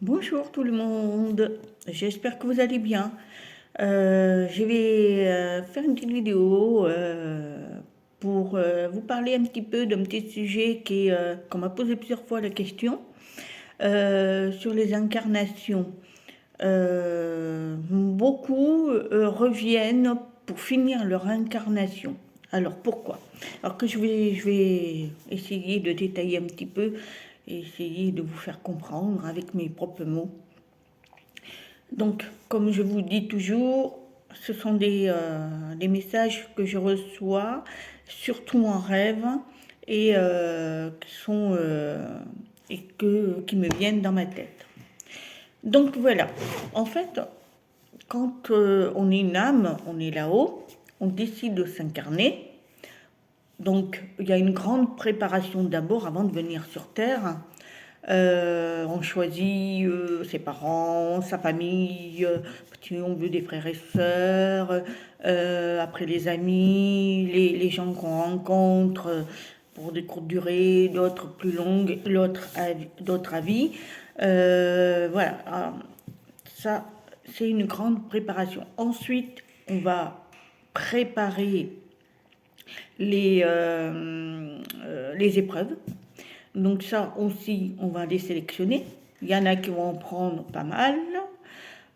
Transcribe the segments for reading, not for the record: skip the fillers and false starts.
Bonjour tout le monde, j'espère que vous allez bien. Je vais faire une petite vidéo pour vous parler un petit peu d'un petit sujet qu'on m'a posé plusieurs fois la question sur les incarnations. Beaucoup reviennent pour finir leur incarnation. Alors pourquoi? Alors que je vais essayer de détailler un petit peu, essayer de vous faire comprendre avec mes propres mots. Donc, comme je vous dis toujours, ce sont des messages que je reçois, surtout en rêve, et qui me viennent dans ma tête. Donc voilà, en fait, quand on est une âme, on est là-haut, on décide de s'incarner. Donc il y a une grande préparation d'abord avant de venir sur Terre. On choisit ses parents, sa famille, si on veut des frères et sœurs, après les amis, les gens qu'on rencontre pour des courtes durées, d'autres plus longues, d'autres à vie. Voilà, ça c'est une grande préparation. Ensuite, on va préparer les épreuves. Donc ça aussi, on va les sélectionner. Il y en a qui vont en prendre pas mal,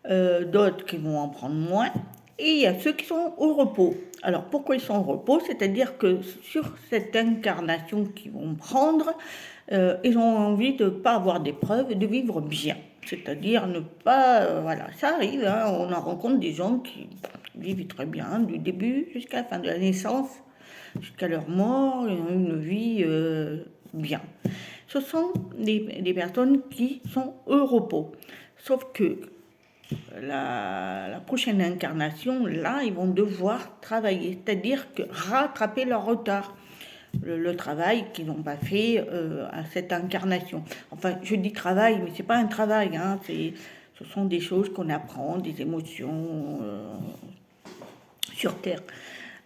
d'autres qui vont en prendre moins. Et il y a ceux qui sont au repos. Alors pourquoi ils sont au repos? C'est-à-dire que sur cette incarnation qu'ils vont prendre, ils ont envie de ne pas avoir d'épreuves, de vivre bien. C'est-à-dire ne pas... voilà, ça arrive, hein, on en rencontre des gens qui vivent très bien du début jusqu'à la fin de la naissance, jusqu'à leur mort, ils ont une vie bien. Ce sont des personnes qui sont au repos. Sauf que la prochaine incarnation, là, ils vont devoir travailler, c'est-à-dire que rattraper leur retard, le travail qu'ils n'ont pas fait à cette incarnation. Enfin, je dis travail, mais c'est pas un travail, hein, ce sont des choses qu'on apprend, des émotions sur Terre.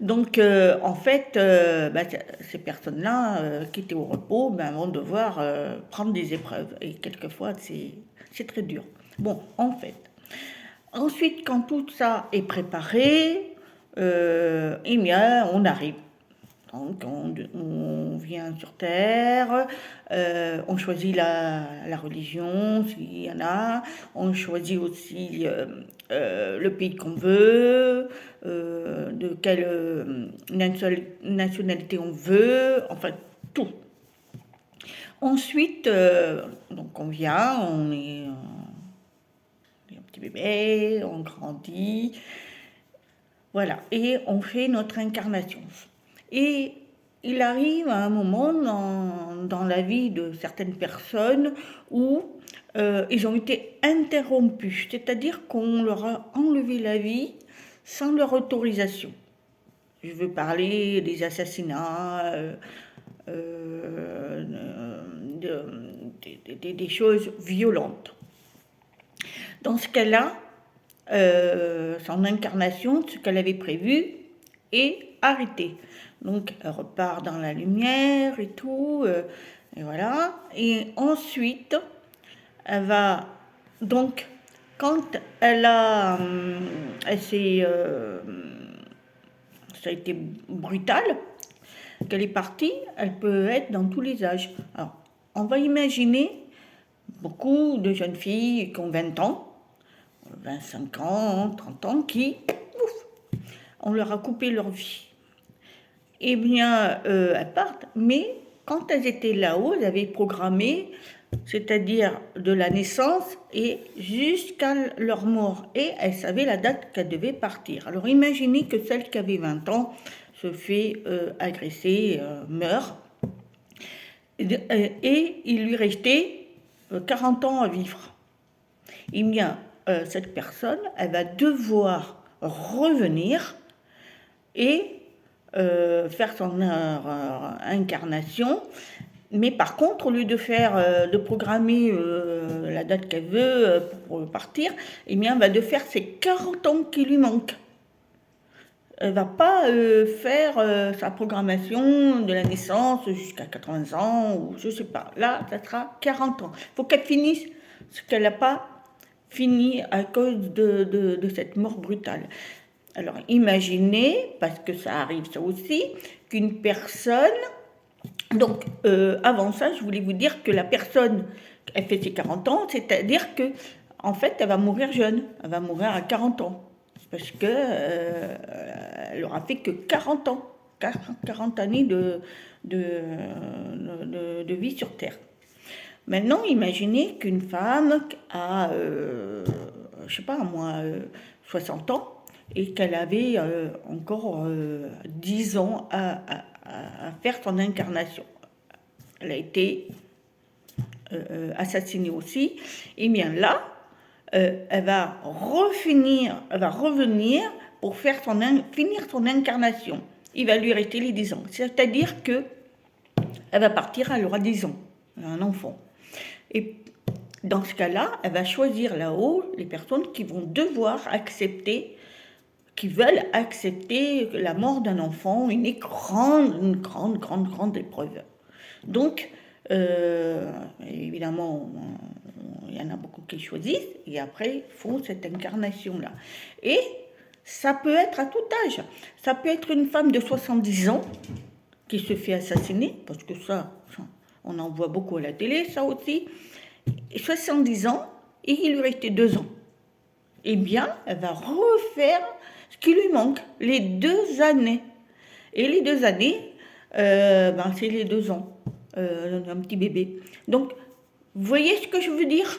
Donc, en fait, ces personnes-là qui étaient au repos vont devoir prendre des épreuves. Et quelquefois, c'est très dur. Bon, en fait. Ensuite, quand tout ça est préparé, eh bien, on arrive. Donc, on vient sur Terre, on choisit la religion, s'il y en a, on choisit aussi le pays qu'on veut, de quelle nationalité on veut, enfin tout. Ensuite, donc on vient, on est un petit bébé, on grandit, voilà, et on fait notre incarnation. Et il arrive à un moment dans la vie de certaines personnes où ils ont été interrompus, c'est-à-dire qu'on leur a enlevé la vie sans leur autorisation. Je veux parler des assassinats, des choses violentes. Dans ce cas-là, son incarnation, ce qu'elle avait prévu, est arrêtée. Donc elle repart dans la lumière et tout, et voilà. Et ensuite, elle va donc quand ça a été brutal, qu'elle est partie, elle peut être dans tous les âges. Alors, on va imaginer beaucoup de jeunes filles qui ont 20 ans, 25 ans, 30 ans, qui, on leur a coupé leur vie. Eh bien, elles partent, mais quand elles étaient là-haut, elles avaient programmé, c'est-à-dire de la naissance et jusqu'à leur mort. Et elles savaient la date qu'elles devaient partir. Alors imaginez que celle qui avait 20 ans se fait agresser, meurt, et il lui restait 40 ans à vivre. Eh bien, cette personne, elle va devoir revenir et faire son incarnation. Mais par contre, au lieu de programmer la date qu'elle veut pour partir, eh bien, elle va de faire ses 40 ans qui lui manquent. Elle ne va pas faire sa programmation de la naissance jusqu'à 80 ans, ou je ne sais pas. Là, ça sera 40 ans. Il faut qu'elle finisse ce qu'elle n'a pas fini à cause de cette mort brutale. Alors imaginez, parce que ça arrive ça aussi, qu'une personne... Donc avant ça, je voulais vous dire que la personne, elle fait ses 40 ans, c'est-à-dire que en fait, elle va mourir jeune, elle va mourir à 40 ans, parce que elle aura fait que 40 ans, 40 années de vie sur Terre. Maintenant, imaginez qu'une femme a, je sais pas moi, 60 ans, et qu'elle avait encore 10 ans à faire son incarnation. Elle a été assassinée aussi. Et bien là, elle va revenir pour finir son incarnation. Il va lui rester les 10 ans. C'est-à-dire que elle va partir, elle aura 10 ans, un enfant. Et dans ce cas-là, elle va choisir là-haut les personnes qui vont devoir accepter, qui veulent accepter la mort d'un enfant, une grande épreuve. Donc, évidemment, il y en a beaucoup qui choisissent et après font cette incarnation-là. Et ça peut être à tout âge. Ça peut être une femme de 70 ans qui se fait assassiner, parce que ça on en voit beaucoup à la télé, ça aussi. 70 ans, et il lui restait 2 ans. Eh bien, elle va refaire ce qui lui manque, les 2 années. Et les 2 années, c'est les 2 ans, un petit bébé. Donc, vous voyez ce que je veux dire?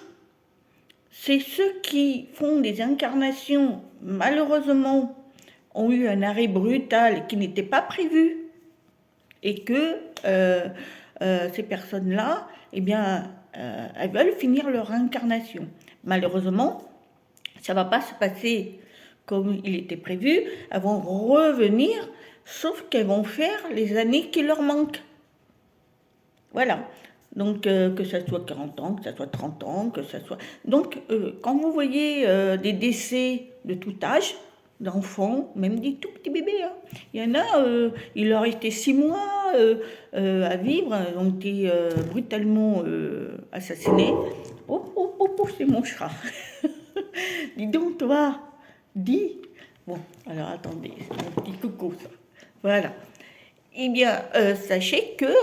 C'est ceux qui font des incarnations, malheureusement, ont eu un arrêt brutal qui n'était pas prévu, et que ces personnes-là, eh bien, elles veulent finir leur incarnation. Malheureusement, ça ne va pas se passer comme il était prévu. Elles vont revenir, sauf qu'elles vont faire les années qui leur manquent. Voilà. Donc, que ça soit 40 ans, que ça soit 30 ans, que ça soit... Donc, quand vous voyez des décès de tout âge, d'enfants, même des tout petits bébés, hein. Il y en a, il leur restait 6 mois à vivre, ils ont été brutalement assassinés. Oh, c'est mon chat. Dis donc, toi, dis. Bon, alors attendez, c'est mon petit coucou, ça. Voilà. Eh bien, sachez que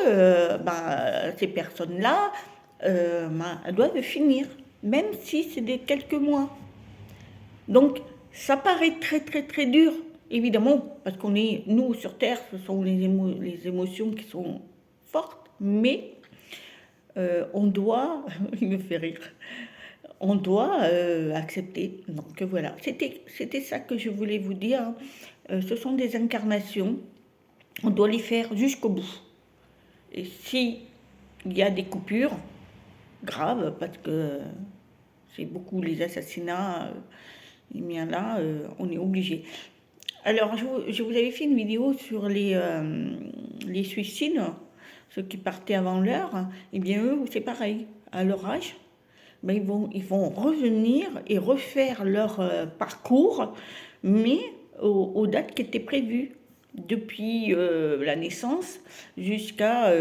ces personnes-là, elles doivent finir, même si c'est des quelques mois. Donc, ça paraît très dur, évidemment, parce qu'on est, nous, sur Terre, ce sont les émotions qui sont fortes, mais on doit, il me fait rire, on doit accepter. Donc voilà, c'était ça que je voulais vous dire. Ce sont des incarnations, on doit les faire jusqu'au bout. Et s'il y a des coupures graves, parce que c'est beaucoup les assassinats, eh bien là, on est obligé. Alors, je vous avais fait une vidéo sur les suicides, ceux qui partaient avant l'heure. Eh bien, eux, c'est pareil. À leur âge, ils vont revenir et refaire leur parcours, mais aux dates qui étaient prévues. Depuis la naissance jusqu'à...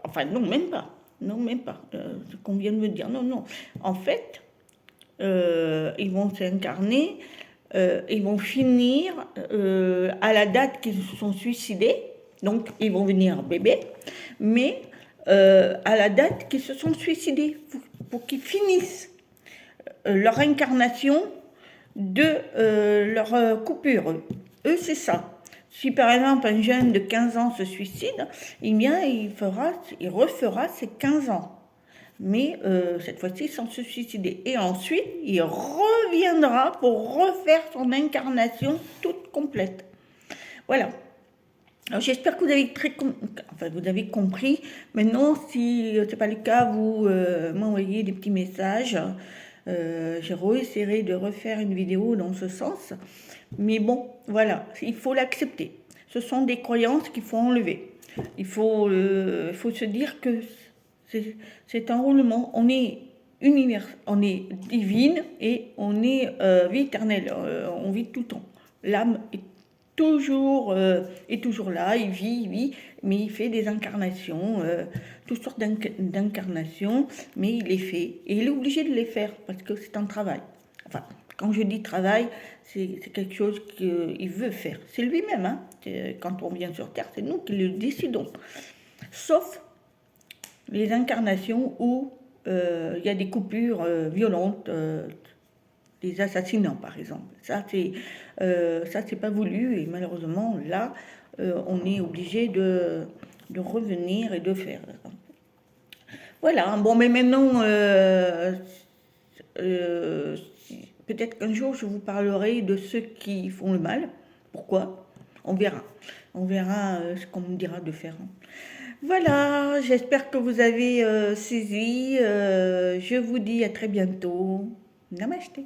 enfin, non, même pas. Non, même pas. Ce qu'on vient de me dire. Non. En fait, ils vont s'incarner, ils vont finir à la date qu'ils se sont suicidés. Donc, ils vont venir bébés, mais à la date qu'ils se sont suicidés, pour qu'ils finissent leur incarnation de leur coupure. Eux, c'est ça. Si par exemple un jeune de 15 ans se suicide, eh bien il refera ses 15 ans. Mais cette fois-ci sans se suicider. Et ensuite, il reviendra pour refaire son incarnation toute complète. Voilà. Alors j'espère que vous avez compris. Maintenant, si ce n'est pas le cas, vous m'envoyez des petits messages. Je réessayerai de refaire une vidéo dans ce sens. Mais bon, voilà, il faut l'accepter. Ce sont des croyances qu'il faut enlever. Il faut se dire que c'est un roulement. On est on est divine et on est vie éternelle. On vit tout le temps. L'âme est est toujours là, il vit, mais il fait des incarnations, toutes sortes d'incarnations, mais il les fait. Et il est obligé de les faire parce que c'est un travail. Enfin, quand je dis travail, c'est quelque chose qu'il veut faire. C'est lui-même, hein. Quand on vient sur Terre, c'est nous qui le décidons. Sauf les incarnations où il y a des coupures violentes, des assassinats par exemple. Ça c'est pas voulu et malheureusement là, on est obligé de revenir et de faire. Voilà. Bon, mais maintenant, peut-être qu'un jour je vous parlerai de ceux qui font le mal. Pourquoi? On verra. On verra ce qu'on me dira de faire. Voilà, j'espère que vous avez saisi. Je vous dis à très bientôt. Namasté.